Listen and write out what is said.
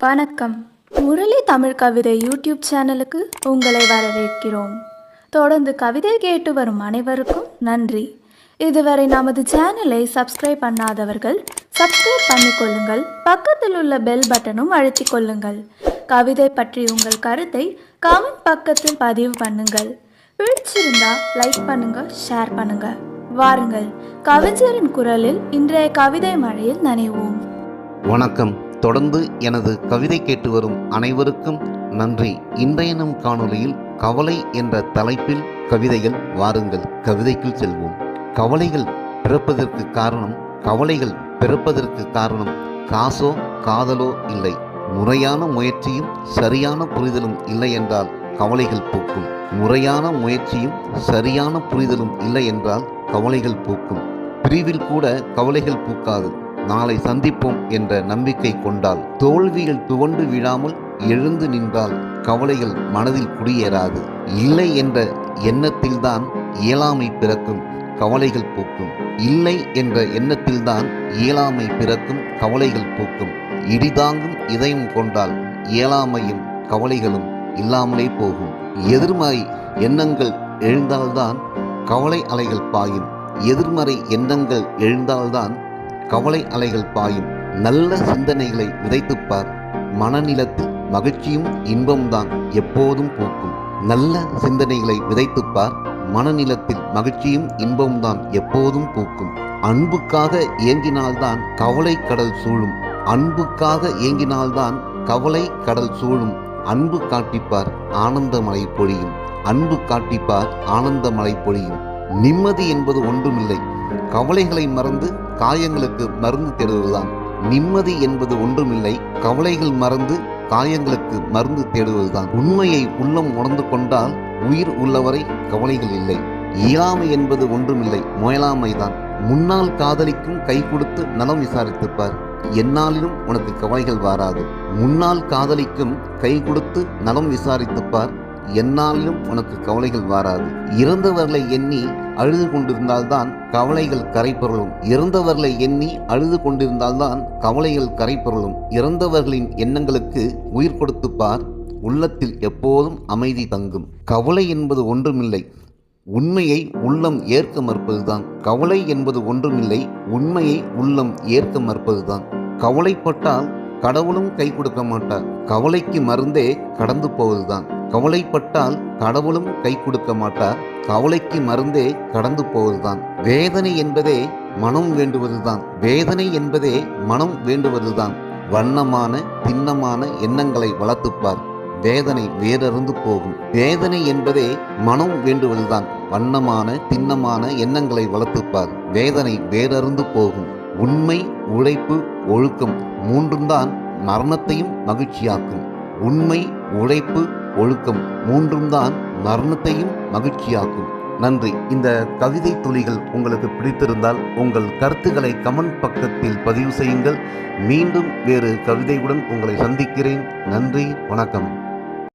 வணக்கம். முரளி தமிழ் கவிதை யூடியூப் சேனலுக்கு உங்களை வரவேற்கிறோம். தொடர்ந்து கவிதை கேட்டு வரும் அனைவருக்கும் நன்றி. இதுவரை நமது சேனலை சப்ஸ்கிரைப் பண்ணாதவர்கள் சப்ஸ்கிரைப் பண்ணிக்கொள்ளுங்கள். பக்கத்தில் உள்ள பெல் பட்டனும் அழுத்திக் கொள்ளுங்கள். கவிதை பற்றி உங்கள் கருத்தை கமெண்ட் பக்கத்தில் பதிவு பண்ணுங்கள். பிடிச்சிருந்தா லைக் பண்ணுங்க, ஷேர் பண்ணுங்க. வாருங்கள், கவிஞரின் குரலில் இன்றைய கவிதை மழையில் நனைவோம். வணக்கம். தொடர்ந்து எனது கவிதை கேட்டு வரும் அனைவருக்கும் நன்றி. இன்றைய நம் காணொளியில் கவலை என்ற தலைப்பில் கவிதைகள். வாருங்கள், கவிதைக்குள் செல்வோம். கவலைகள் பிறப்பதற்கு காரணம் காசோ காதலோ இல்லை. முறையான முயற்சியும் சரியான புரிதலும் இல்லை என்றால் கவலைகள் பூக்கும். முறையான முயற்சியும் சரியான புரிதலும் இல்லை என்றால் கவலைகள் பூக்கும். பிரிவில் கூட கவலைகள் பூக்காது. நாளை சந்திப்போம் என்ற நம்பிக்கை கொண்டால், தோல்விகள் துவண்டு விழாமல் எழுந்து நின்றால் கவலைகள் மனதில் குடியேறாது. இல்லை என்ற எண்ணத்தில்தான் இயலாமை பிறக்கும், கவலைகள் பூக்கும். இல்லை என்ற எண்ணத்தில்தான் இயலாமை பிறக்கும், கவலைகள் பூக்கும். இடிதாங்கும் இதயம் கொண்டால் இயலாமையும் கவலைகளும் இல்லாமலே போகும். எதிர்மறை எண்ணங்கள் எழுந்தால்தான் கவலை அலைகள் பாயும். எதிர்மறை எண்ணங்கள் எழுந்தால்தான் கவலை அலைகள் பாயும். நல்ல சிந்தனைகளை விதைத்துப்பார். மனநிலத்தில் மகிழ்ச்சியும் இன்பம்தான் எப்போதும் பூக்கும். நல்ல சிந்தனைகளை விதைத்துப்பார். மனநிலத்தில் மகிழ்ச்சியும் இன்பம்தான் எப்போதும் பூக்கும். அன்புக்காக ஏங்கினால்தான் கவலை கடல் சூழும். அன்புக்காக ஏங்கினால்தான் கவலை கடல் சூழும். அன்பு காட்டிப்பார், ஆனந்தமழை பொழியும். அன்பு காட்டிப்பார், ஆனந்தமழை பொழியும். நிம்மதி என்பது ஒன்றுமில்லை, கவலைகளை மறந்து காயங்களுக்கு மருந்து தேடுவதுதான். நிம்மதி என்பது ஒன்றுமில்லை, கவலைகள் மறந்து காயங்களுக்கு மருந்து தேடுவதுதான். உண்மையை உள்ளம் உணர்ந்து கொண்டால் உயிர் உள்ளவரை கவலைகள் இல்லை. இயலாமை என்பது ஒன்றுமில்லை, முயலாமைதான். முன்னால் காதலிக்கும் கை கொடுத்து நலம் விசாரித்துப்பார், எந்நாளிலும் உனக்கு கவலைகள் வாராது. முன்னால் காதலிக்கும் கை கொடுத்து நலம் விசாரித்துப்பார், எந்நாளிலும் உனக்கு கவலைகள் வாராது. இறந்தவர்களை எண்ணி அழுது கொண்டிருந்தால்தான் கவலைகள் கரைபொருளும். இறந்தவர்களை எண்ணி அழுது கொண்டிருந்தால்தான் கவலைகள் கரைபொருளும். இறந்தவர்களின் எண்ணங்களுக்கு உயிர் கொடுத்துப்பார், உள்ளத்தில் எப்போதும் அமைதி தங்கும். கவலை என்பது ஒன்றுமில்லை, உண்மையை உள்ளம் ஏற்க மறுப்பதுதான். கவலை என்பது ஒன்றுமில்லை, உண்மையை உள்ளம் ஏற்க மறுப்பதுதான். கவலைப்பட்டால் கடவுளும் கை கொடுக்க மாட்டார், கவலைக்கு மருந்தே கடந்து போவதுதான். கவலைப்பட்டால் கடவுளும் கை கொடுக்க மாட்டார், கவலைக்கு மருந்தே கடந்து போவதுதான். வேதனை என்பதே மனம் வேண்டுவதுதான். வேதனை என்பதே மனம் வேண்டுவதுதான். வண்ணமான திண்ணமான எண்ணங்களை வளர்த்துப்பார், வேதனை வேறறுந்து போகும். வேதனை என்பதே மனம் வேண்டுவதுதான். வண்ணமான திண்ணமான எண்ணங்களை வளர்த்துப்பார், வேதனை வேறறுந்து போகும். உண்மை, உழைப்பு, ஒழுக்கம் மூன்றும் தான் மரணத்தையும் மகிழ்ச்சியாக்கும். உண்மை, உழைப்பு, ஒழுக்கம் மூன்றும் தான் மரணத்தையும் மகிழ்ச்சியாக்கும். நன்றி. இந்த கவிதை துளிகள் உங்களுக்கு பிடித்திருந்தால் உங்கள் கருத்துக்களை கமெண்ட் பக்கத்தில் பதிவு செய்யுங்கள். மீண்டும் வேறு கவிதையுடன் உங்களை சந்திக்கிறேன். நன்றி, வணக்கம்.